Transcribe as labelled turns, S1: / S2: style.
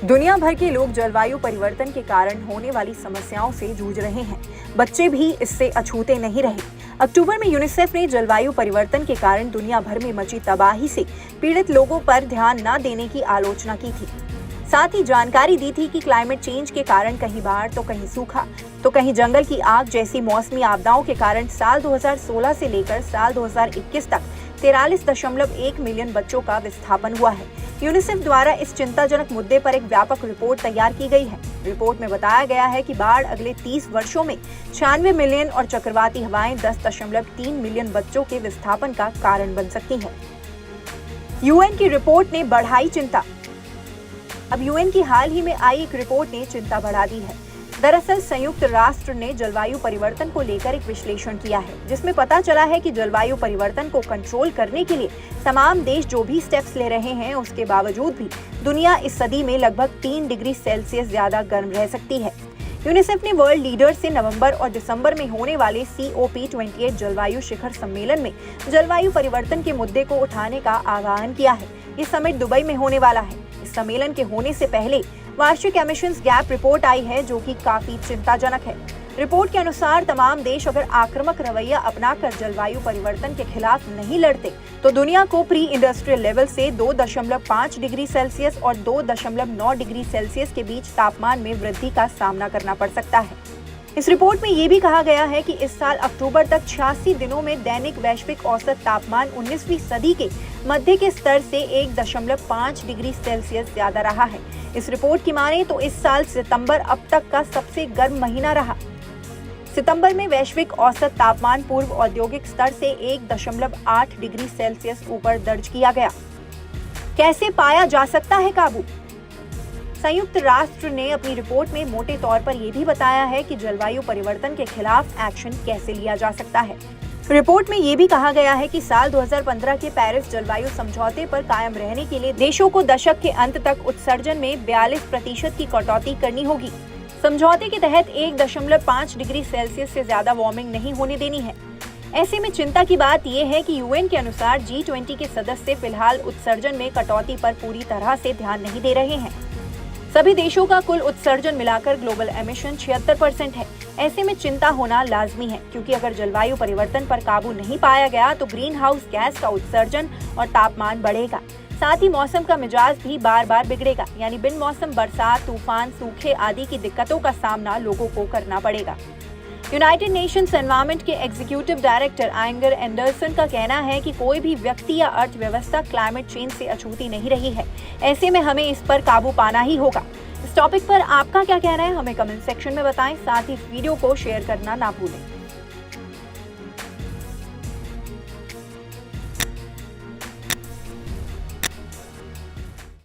S1: दुनिया भर के लोग जलवायु परिवर्तन के कारण होने वाली समस्याओं से जूझ रहे हैं। बच्चे भी इससे अछूते नहीं रहे। अक्टूबर में यूनिसेफ ने जलवायु परिवर्तन के कारण दुनिया भर में मची तबाही से पीड़ित लोगों पर ध्यान न देने की आलोचना की थी। साथ ही जानकारी दी थी कि क्लाइमेट चेंज के कारण कहीं बाढ़ तो कहीं सूखा तो कहीं जंगल की आग जैसी मौसमी आपदाओं के कारण साल 2016 से लेकर साल 2021 तक 43.1 मिलियन बच्चों का विस्थापन हुआ है। यूनिसेफ द्वारा इस चिंताजनक मुद्दे पर एक व्यापक रिपोर्ट तैयार की गई है। रिपोर्ट में बताया गया है कि बाढ़ अगले 30 वर्षों में 96 मिलियन और चक्रवाती हवाएं 10.3 मिलियन बच्चों के विस्थापन का कारण बन सकती हैं। यूएन की रिपोर्ट ने बढ़ाई चिंता। अब यूएन की हाल ही में आई एक रिपोर्ट ने चिंता बढ़ा दी है। दरअसल संयुक्त राष्ट्र ने जलवायु परिवर्तन को लेकर एक विश्लेषण किया है, जिसमें पता चला है कि जलवायु परिवर्तन को कंट्रोल करने के लिए तमाम देश जो भी स्टेप्स ले रहे हैं, उसके बावजूद भी दुनिया इस सदी में लगभग 3 डिग्री सेल्सियस ज्यादा गर्म रह सकती है। यूनिसेफ ने वर्ल्ड लीडर्स से नवंबर और दिसंबर में होने वाले COP28 जलवायु शिखर सम्मेलन में जलवायु परिवर्तन के मुद्दे को उठाने का आह्वान किया है। ये समिट दुबई में होने वाला है। इस सम्मेलन के होने से पहले वार्षिक एमिशंस गैप रिपोर्ट आई है, जो कि काफी चिंताजनक है। रिपोर्ट के अनुसार तमाम देश अगर आक्रामक रवैया अपनाकर जलवायु परिवर्तन के खिलाफ नहीं लड़ते तो दुनिया को प्री इंडस्ट्रियल लेवल से 2.5 डिग्री सेल्सियस और 2.9 डिग्री सेल्सियस के बीच तापमान में वृद्धि का सामना करना पड़ सकता है। इस रिपोर्ट में ये भी कहा गया है कि इस साल अक्टूबर तक 86 दिनों में दैनिक वैश्विक औसत तापमान 19वीं सदी के मध्य के स्तर से 1.5 डिग्री सेल्सियस ज्यादा रहा है। इस रिपोर्ट की माने तो इस साल सितंबर अब तक का सबसे गर्म महीना रहा। सितंबर में वैश्विक औसत तापमान पूर्व औद्योगिक स्तर से 1.8 डिग्री सेल्सियस ऊपर दर्ज किया गया। कैसे पाया जा सकता है काबू? संयुक्त राष्ट्र ने अपनी रिपोर्ट में मोटे तौर पर यह भी बताया है कि जलवायु परिवर्तन के खिलाफ एक्शन कैसे लिया जा सकता है। रिपोर्ट में यह भी कहा गया है कि साल 2015 के पेरिस जलवायु समझौते पर कायम रहने के लिए देशों को दशक के अंत तक उत्सर्जन में 42% की कटौती करनी होगी। समझौते के तहत 1.5 डिग्री सेल्सियस से ज्यादा वार्मिंग नहीं होने देनी है। ऐसे में चिंता की बात यह है कि यूएन के अनुसार G20 के सदस्य फिलहाल उत्सर्जन में कटौती पर पूरी तरह से ध्यान नहीं दे रहे हैं। सभी देशों का कुल उत्सर्जन मिलाकर ग्लोबल एमिशन 76% है। ऐसे में चिंता होना लाजमी है, क्योंकि अगर जलवायु परिवर्तन पर काबू नहीं पाया गया तो ग्रीन हाउस गैस का उत्सर्जन और तापमान बढ़ेगा। साथ ही मौसम का मिजाज भी बार बार बिगड़ेगा, यानी बिन मौसम बरसात, तूफान, सूखे आदि की दिक्कतों का सामना लोगों को करना पड़ेगा। यूनाइटेड नेशंस एनवायरनमेंट के एग्जीक्यूटिव डायरेक्टर आइंगर एंडरसन का कहना है कि कोई भी व्यक्ति या अर्थव्यवस्था क्लाइमेट चेंज से अछूती नहीं रही है। ऐसे में हमें इस पर काबू पाना ही होगा। इस टॉपिक पर आपका क्या कहना है, हमें कमेंट सेक्शन में बताएं। साथ ही वीडियो को शेयर करना ना भूलें।